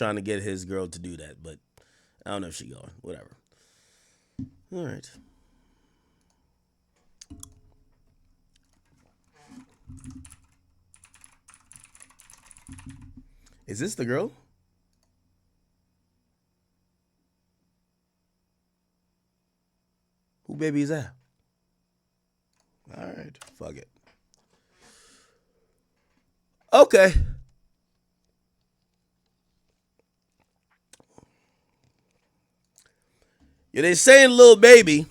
trying to get his girl to do that, but I don't know if she going. Whatever. All right. Is this the girl? Who baby is that? All right. Fuck it. Okay. Yeah, they saying Lil Baby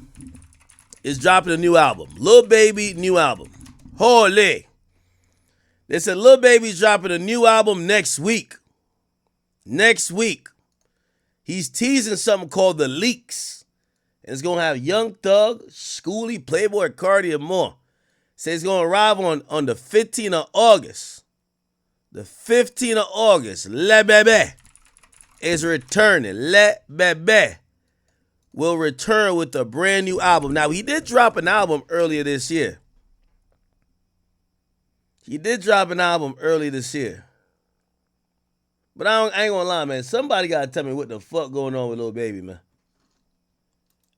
is dropping a new album. Lil Baby, new album. Holy. They said Lil Baby's dropping a new album next week. Next week. He's teasing something called The Leaks. And it's going to have Young Thug, Schoolie, Playboy Cardi, and more. Says it's going to arrive on the 15th of August. The 15th of August. Le Bebe is returning. Le Bebe will return with a brand new album. Now, he did drop an album earlier this year. But I ain't gonna lie, man. Somebody gotta tell me what the fuck going on with Lil Baby, man.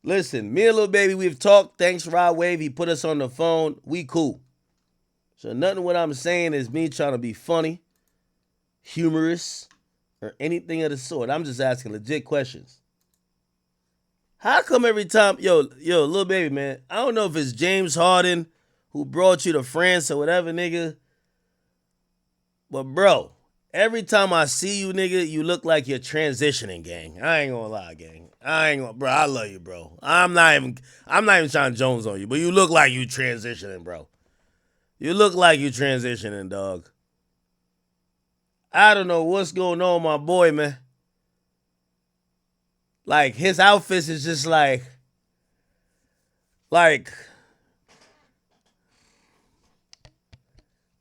Listen, me and Lil Baby, we've talked. Thanks, Rod Wave. He put us on the phone. We cool. So nothing what I'm saying is me trying to be funny, humorous, or anything of the sort. I'm just asking legit questions. How come every time, Lil Baby, man, I don't know if it's James Harden who brought you to France or whatever, nigga. But, bro, every time I see you, nigga, you look like you're transitioning, gang. I ain't gonna lie, gang. Bro, I love you, bro. I'm not even trying to Jones on you, but you look like you transitioning, bro. You look like you transitioning, dog. I don't know what's going on, my boy, man. Like, his outfits is just like,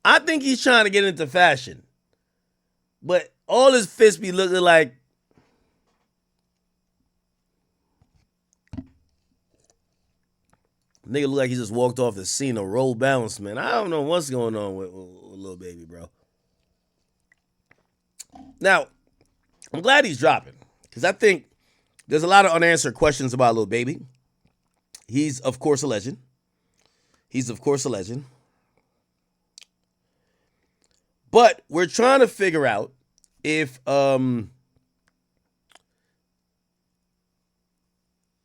I think he's trying to get into fashion. But all his fits be looking like, nigga look like he just walked off the scene of Roll Bounce, man. I don't know what's going on with Lil Baby, bro. Now, I'm glad he's dropping. Because I think there's a lot of unanswered questions about Lil Baby. He's, of course, a legend. But we're trying to figure out if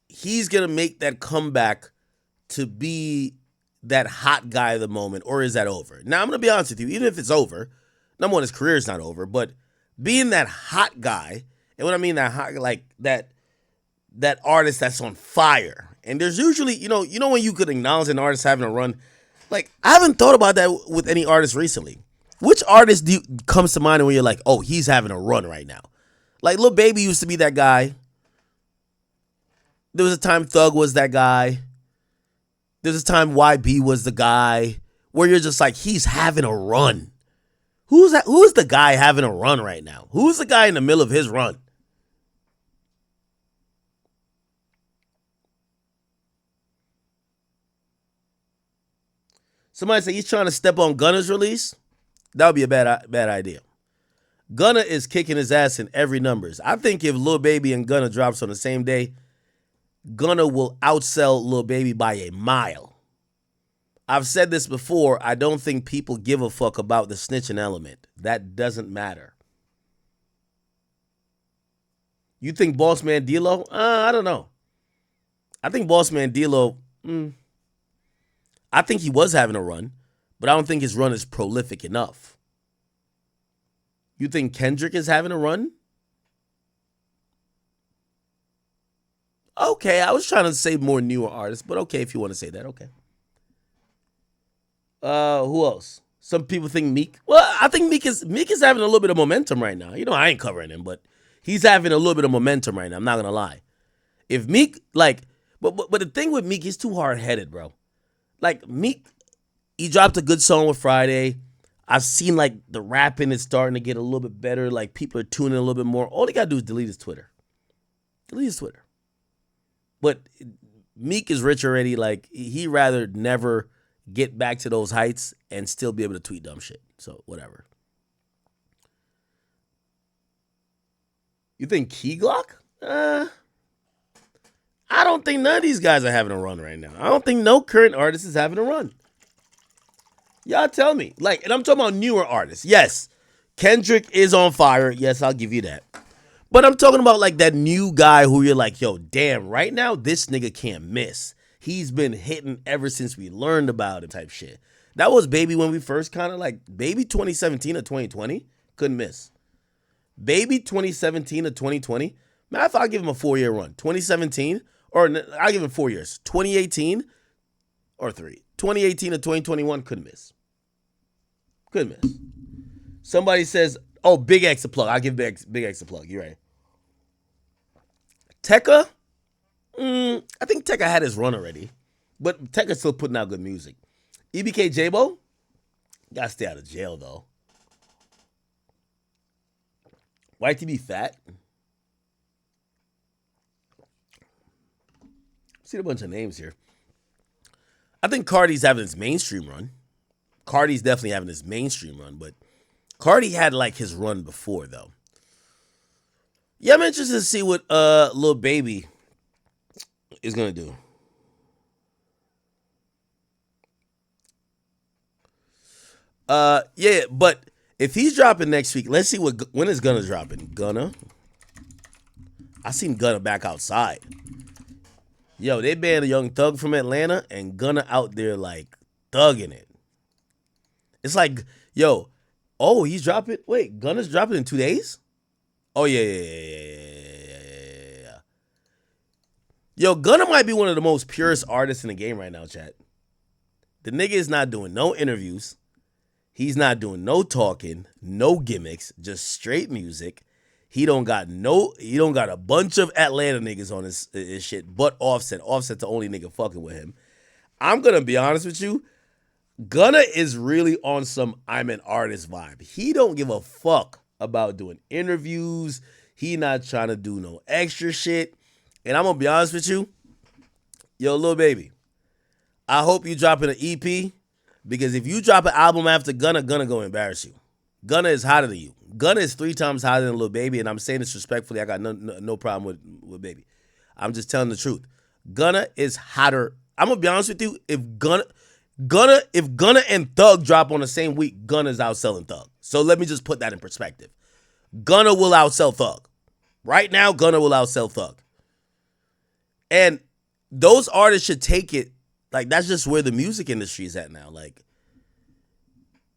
he's going to make that comeback to be that hot guy of the moment, or is that over? Now, I'm going to be honest with you. Even if it's over, number one, his career is not over, but being that hot guy, and when I mean that hot, like that artist that's on fire, and there's usually, you know when you could acknowledge an artist having a run, like, I haven't thought about that with any artist recently. Which artist comes to mind when you're like, oh, he's having a run right now? Like, Lil Baby used to be that guy. There was a time Thug was that guy. There's a time YB was the guy, where you're just like, he's having a run. Who's the guy having a run right now? Who's the guy in the middle of his run? Somebody say he's trying to step on Gunna's release. That would be a bad idea. Gunna is kicking his ass in every numbers. I think if Lil Baby and Gunna drops on the same day, Gunna will outsell Lil Baby by a mile. I've said this before. I don't think people give a fuck about the snitching element. That doesn't matter. You think Boss Man D-Lo? I don't know. I think Boss Man D-Lo, I think he was having a run, but I don't think his run is prolific enough. You think Kendrick is having a run? Okay, I was trying to say more newer artists, but okay, if you want to say that, okay. Who else? Some people think Meek. Well, I think Meek is having a little bit of momentum right now. You know, I ain't covering him, but he's having a little bit of momentum right now. I'm not gonna lie. If Meek, like, but the thing with Meek, he's too hard headed, bro. Like, Meek, he dropped a good song with Friday. I've seen, like, the rapping is starting to get a little bit better. Like, people are tuning in a little bit more. All he got to do is delete his Twitter. But Meek is rich already. Like, he'd rather never get back to those heights and still be able to tweet dumb shit. So, whatever. You think Key Glock? I don't think none of these guys are having a run right now. I don't think no current artist is having a run. Y'all tell me. Like, and I'm talking about newer artists. Yes, Kendrick is on fire. Yes, I'll give you that. But I'm talking about like that new guy who you're like, yo, damn, right now this nigga can't miss. He's been hitting ever since we learned about him type shit. That was Baby when we first kind of like, Baby 2017 or 2020, couldn't miss. Baby 2017 or 2020, matter of fact, I'll give him a 4-year run. 2017, or I'll give him 4 years. 2018 or 3. 2018 or 2021, couldn't miss. Couldn't miss. Somebody says, oh, Big X a plug. I'll give Big X a plug. You're right. Tekka, I think Tekka had his run already, but Tekka's still putting out good music. EBK J-Bo, gotta stay out of jail though. YTB Fat. See a bunch of names here. I think Cardi's having his mainstream run. Cardi's definitely having his mainstream run, but Cardi had like his run before though. Yeah, I'm interested to see what Lil Baby is gonna do. Yeah, but if he's dropping next week, let's see when is Gunna dropping. Gunna, I seen Gunna back outside. Yo, they banned a Young Thug from Atlanta, and Gunna out there like thugging it. It's like, yo, oh, he's dropping. Wait, Gunna's dropping in 2 days. Oh yeah. Yo, Gunna might be one of the most purest artists in the game right now, chat. The nigga is not doing no interviews. He's not doing no talking, no gimmicks, just straight music. He don't got a bunch of Atlanta niggas on his shit, but Offset. Offset's the only nigga fucking with him. I'm gonna be honest with you. Gunna is really on some I'm an artist vibe. He don't give a fuck about doing interviews. He not trying to do no extra shit. And I'm gonna be honest with you. Yo, Lil Baby, I hope you dropping an EP, because if you drop an album after Gunna, Gunna gonna embarrass you. Gunna is hotter than you. Gunna is 3 times hotter than Lil Baby, and I'm saying this respectfully. I got no problem with Baby. I'm just telling the truth. Gunna is hotter. I'm gonna be honest with you. If Gunna and Thug drop on the same week, Gunna's outselling Thug. So let me just put that in perspective. Gunna will outsell Thug. Right now, Gunna will outsell Thug. And those artists should take it. Like, that's just where the music industry is at now. Like,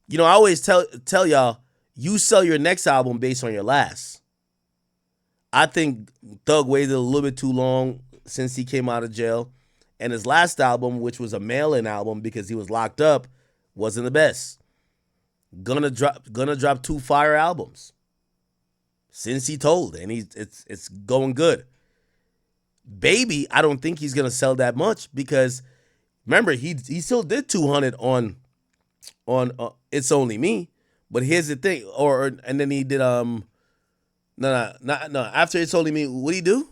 you know, I always tell y'all, you sell your next album based on your last. I think Thug waited a little bit too long since he came out of jail. And his last album, which was a mail-in album because he was locked up, wasn't the best. Gonna drop 2 fire albums since he told, and it's going good. Baby, I don't think he's gonna sell that much because remember he still did 200 on It's Only Me, but here's the thing, and then he did no after It's Only Me, what'd he do?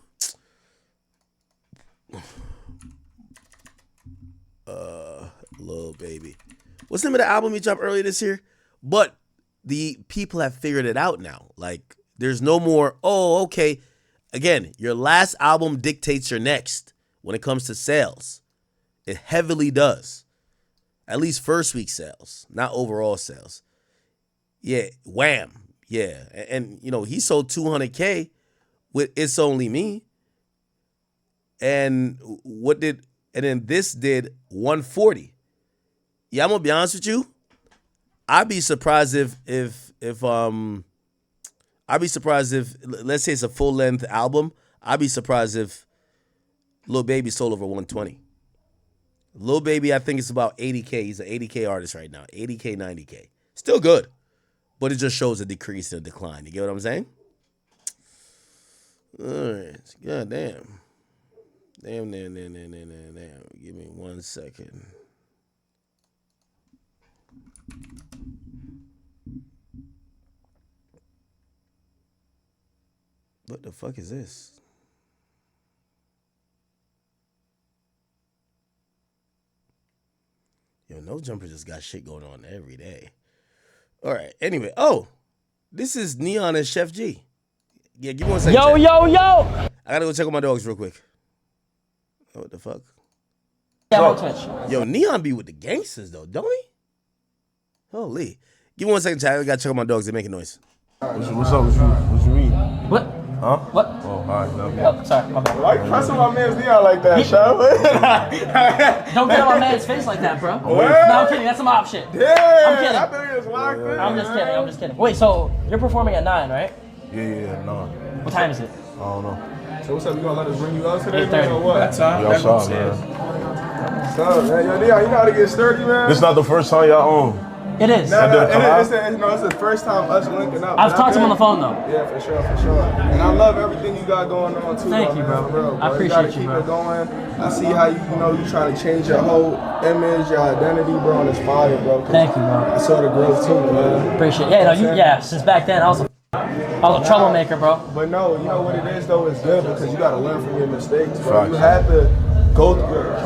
Lil Baby. What's the name of the album he dropped earlier this year? But the people have figured it out now. Like, there's no more, oh, okay. Again, your last album dictates your next when it comes to sales. It heavily does. At least first week sales, not overall sales. Yeah, Wham. Yeah. And you know, he sold 200K with It's Only Me. And then this did 140. Yeah, I'm gonna be honest with you. I'd be surprised if let's say it's a full length album. I'd be surprised if Lil Baby sold over 120. Lil Baby, I think it's about 80K. He's an 80K artist right now. 80K, 90K. Still good, but it just shows a decrease and a decline. You get what I'm saying? All right. God damn. Damn. Give me 1 second. What the fuck is this? Yo, No Jumper just got shit going on every day. All right. Anyway, this is Neon and Chef G. Yeah, give me 1 second. Yo. I gotta go check on my dogs real quick. Oh, what the fuck? Yeah, I'm on Twitch. Yo, Neon be with the gangsters though, don't he? Holy. Give me 1 second, chat. I gotta check on my dogs. They're making noise. What's up with you? What you mean? What? Huh? What? Oh, all right. No, Oh, sorry, my bad. Why you pressing my man's Neon like that, Shaw? Don't get on my man's face like that, bro. What? No, I'm kidding. That's some op shit. Yeah, I'm kidding. I think it's locked in. I'm just kidding. Wait, so you're performing at 9, right? Yeah, no. What time is it? I don't know. So what's up? You gonna let us bring you out today, 8:30. man, or what? That's all. Y'all saw, man. What's up, man? Yo, Neon, you know how to get sturdy, man? This not the first time y'all on. It is. No, did it come out? it's the first time us linking up. I've talked to him on the phone though. Yeah, for sure. And I love everything you got going on too. Thank you, man, bro. for real, I appreciate gotta you, keep bro. it going. I see how you trying to change your whole image, your identity, bro, and it's fire, bro. Thank you, bro. I saw the growth too, man. Appreciate it. Yeah, no, since back then I was a troublemaker, bro. But no, you know what it is though, it's good because you gotta learn from your mistakes, bro. Facts. You had to go through.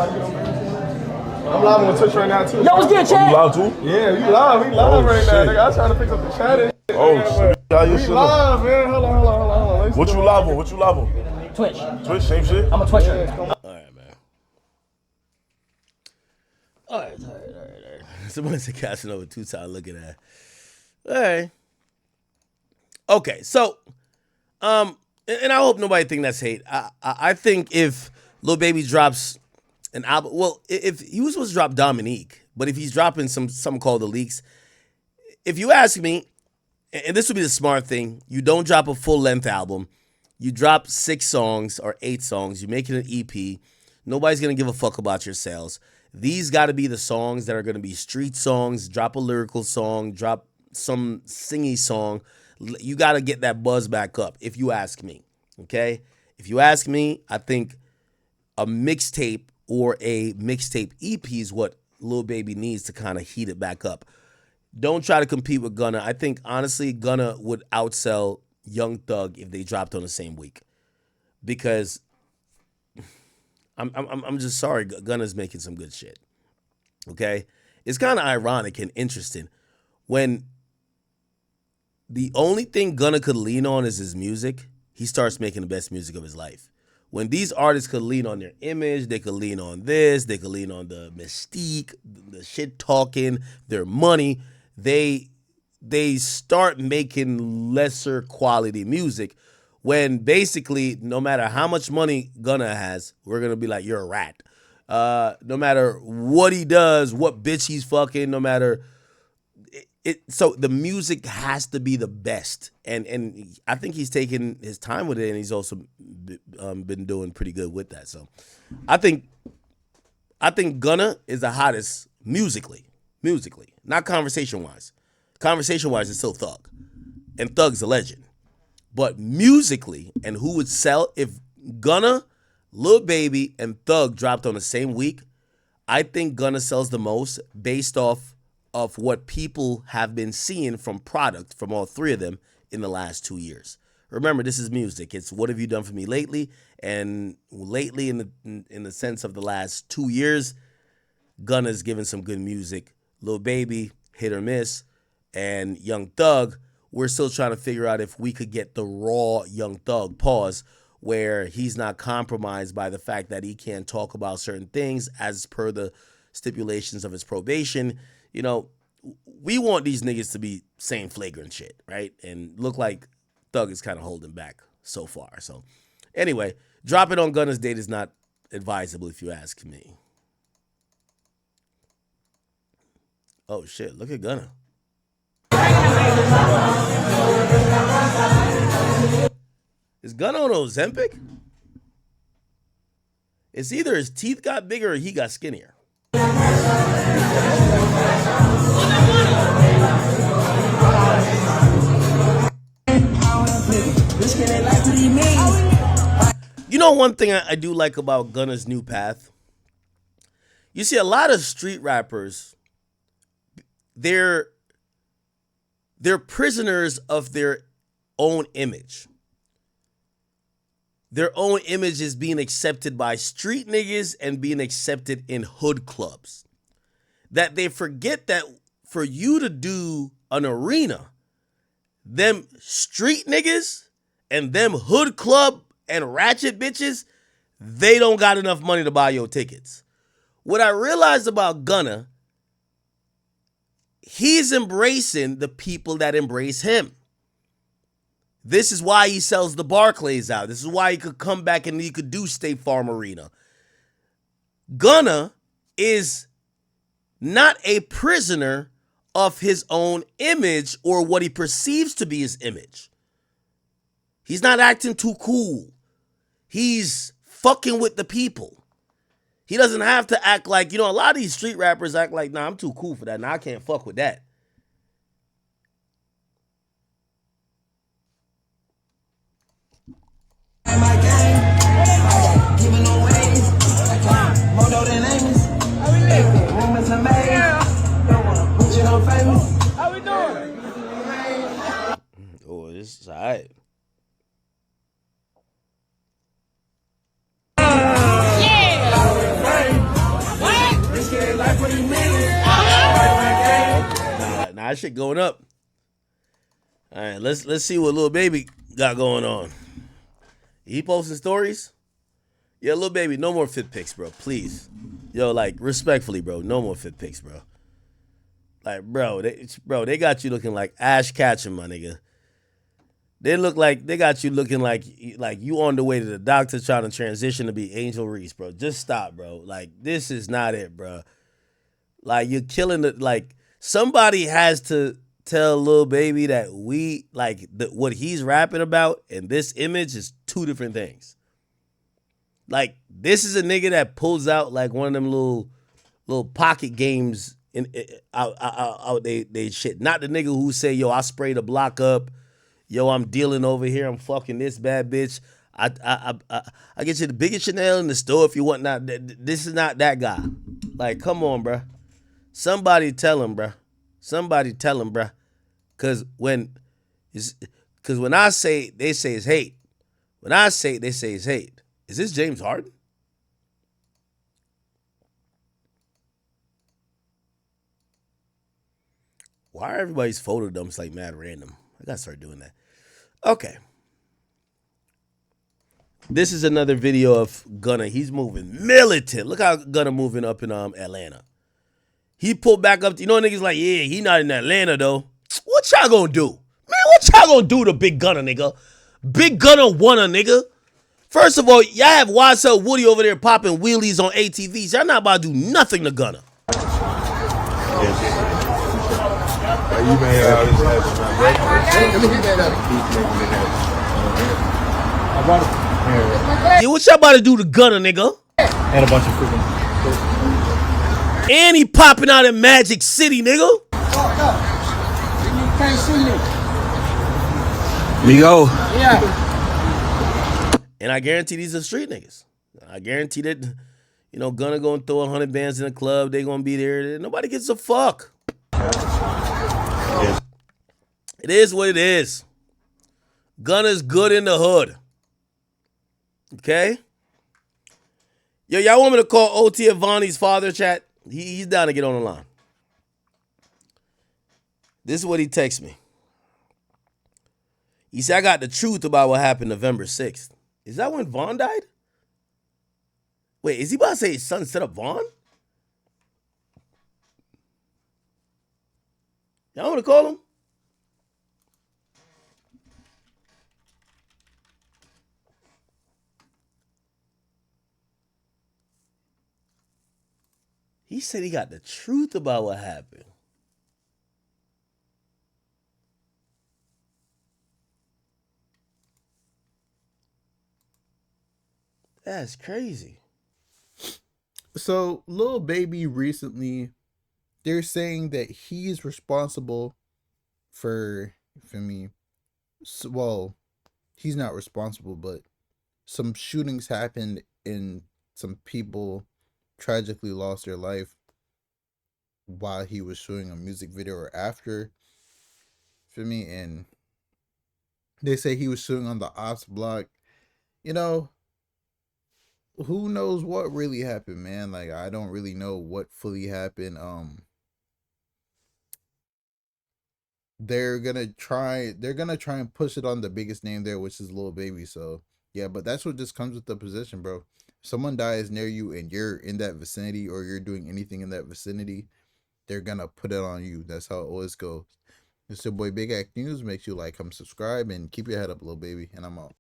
I'm live on Twitch right now too. Yo, what's good, You chat? loud too? Yeah, we live right now, shit. nigga. I'm trying to fix up the chat and shit, Oh, man, shit. but How you we shit live, man. Hold on. Let's What do you it. live on? Twitch. Twitch, same shit? I'm a Twitcher. All right, man. All right. Somebody's casting over 2 times looking at. All right. Okay, so, and I hope nobody think that's hate. I think if Lil Baby drops an album, well, if he was supposed to drop Dominique, but if he's dropping something called The Leaks, if you ask me, and this would be the smart thing, you don't drop a full-length album. You drop 6 songs or 8 songs. You make it an EP. Nobody's going to give a fuck about your sales. These got to be the songs that are going to be street songs. Drop a lyrical song. Drop some singy song. You got to get that buzz back up, if you ask me, okay? If you ask me, I think a mixtape or a mixtape EP is what Lil Baby needs to kind of heat it back up. Don't try to compete with Gunna. I think, honestly, Gunna would outsell Young Thug if they dropped on the same week. Because I'm just sorry, Gunna's making some good shit, okay? It's kind of ironic and interesting when the only thing Gunna could lean on is his music. He starts making the best music of his life. When these artists could lean on their image, they could lean on this, they could lean on the mystique, the shit talking, their money, they start making lesser quality music when basically no matter how much money Gunna has, we're going to be like, you're a rat. No matter what he does, what bitch he's fucking, no matter... So the music has to be the best, and I think he's taken his time with it, and he's also been doing pretty good with that. So I think Gunna is the hottest musically, not conversation wise. Conversation wise, it's still Thug, and Thug's a legend. But musically, and who would sell if Gunna, Lil Baby, and Thug dropped on the same week? I think Gunna sells the most based off of what people have been seeing from product from all 3 of them in the last 2 years. Remember, this is music. It's what have you done for me lately? And lately, in the sense of the last 2 years, Gunna's given some good music. Lil Baby, hit or miss, and Young Thug, we're still trying to figure out if we could get the raw Young Thug pause where he's not compromised by the fact that he can't talk about certain things as per the stipulations of his probation. You know, we want these niggas to be saying flagrant shit, right? And look like Thug is kind of holding back so far. So anyway, drop it on Gunna's date is not advisable if you ask me. Oh shit, look at Gunna. Is Gunna on Ozempic? It's either his teeth got bigger or he got skinnier. You know one thing I do like about Gunna's new path? You see a lot of street rappers, they're prisoners of their own image. Their own image is being accepted by street niggas and being accepted in hood clubs. That they forget that for you to do an arena, them street niggas And them hood club and ratchet bitches, they don't got enough money to buy your tickets. What I realized about Gunna, he's embracing the people that embrace him. This is why he sells the Barclays out. This is why he could come back and he could do State Farm Arena. Gunna is not a prisoner of his own image or what he perceives to be his image. He's not acting too cool. He's fucking with the people. He doesn't have to act like, a lot of these street rappers act like, nah, I'm too cool for that. Nah, I can't fuck with that. How we doing? Oh, this is all right. Nah, that shit going up. All right, let's see what Lil Baby got going on. He posting stories? Yeah, Lil Baby, no more fit pics, bro. Please. Yo, like, respectfully, bro, no more fit pics, bro. Like, bro, they got you looking like Ash Ketchum, my nigga. They got you looking like you on the way to the doctor trying to transition to be Angel Reese, bro. Just stop, bro. Like, this is not it, bro. Like, you're killing it. Like, somebody has to tell Lil Baby that what he's rapping about and this image is two different things. Like, this is a nigga that pulls out like one of them little pocket games out they shit. Not the nigga who say, yo, I sprayed the block up. Yo, I'm dealing over here. I'm fucking this bad bitch. I get you the biggest Chanel in the store if you want. Not this is not that guy. Like, come on, bruh. Somebody tell him, bruh. Somebody tell him, bruh. Cause when I say, they say it's hate. When I say, they say it's hate. Is this James Harden? Why are everybody's photo dumps like mad random? I gotta start doing that. Okay. This is another video of Gunna. He's moving militant. Look how Gunna moving up in Atlanta. He pulled back up. Niggas like, yeah, he not in Atlanta though. What y'all gonna do? Man, what y'all gonna do to Big Gunna, nigga? Big Gunna won a nigga. First of all, y'all have YSL Woody over there popping wheelies on ATVs. Y'all not about to do nothing to Gunna. Yeah, what y'all about to do to Gunna, nigga? And a bunch of freaking. And he popping out in Magic City, nigga. You can't see me. Migo. Yeah. And I guarantee these are street niggas. I guarantee that, Gunna gonna throw 100 bands in the club. They gonna be there. Nobody gives a fuck. It is what it is. Gunna's good in the hood. Okay? Yo, y'all want me to call OT Avani's father, chat? He's down to get on the line. This is what he texts me. He said, I got the truth about what happened November 6th. Is that when Vaughn died? Wait, is he about to say his son set up Vaughn? Y'all want to call him? He said he got the truth about what happened. That's crazy. So, Lil Baby recently, they're saying that he's responsible for me. Well, he's not responsible, but some shootings happened and some people tragically lost their life while he was shooting a music video or after, and they say he was shooting on the ops block. Who knows what really happened, man? Like, I don't really know what fully happened. they're gonna try and push it on the biggest name there, which is Lil Baby. So yeah, but that's what just comes with the position, bro. If someone dies near you and you're in that vicinity or you're doing anything in that vicinity, they're gonna put it on you. That's how it always goes. It's your boy Big Act News. Make sure you like, comment, subscribe, and keep your head up, Lil Baby. And I'm out.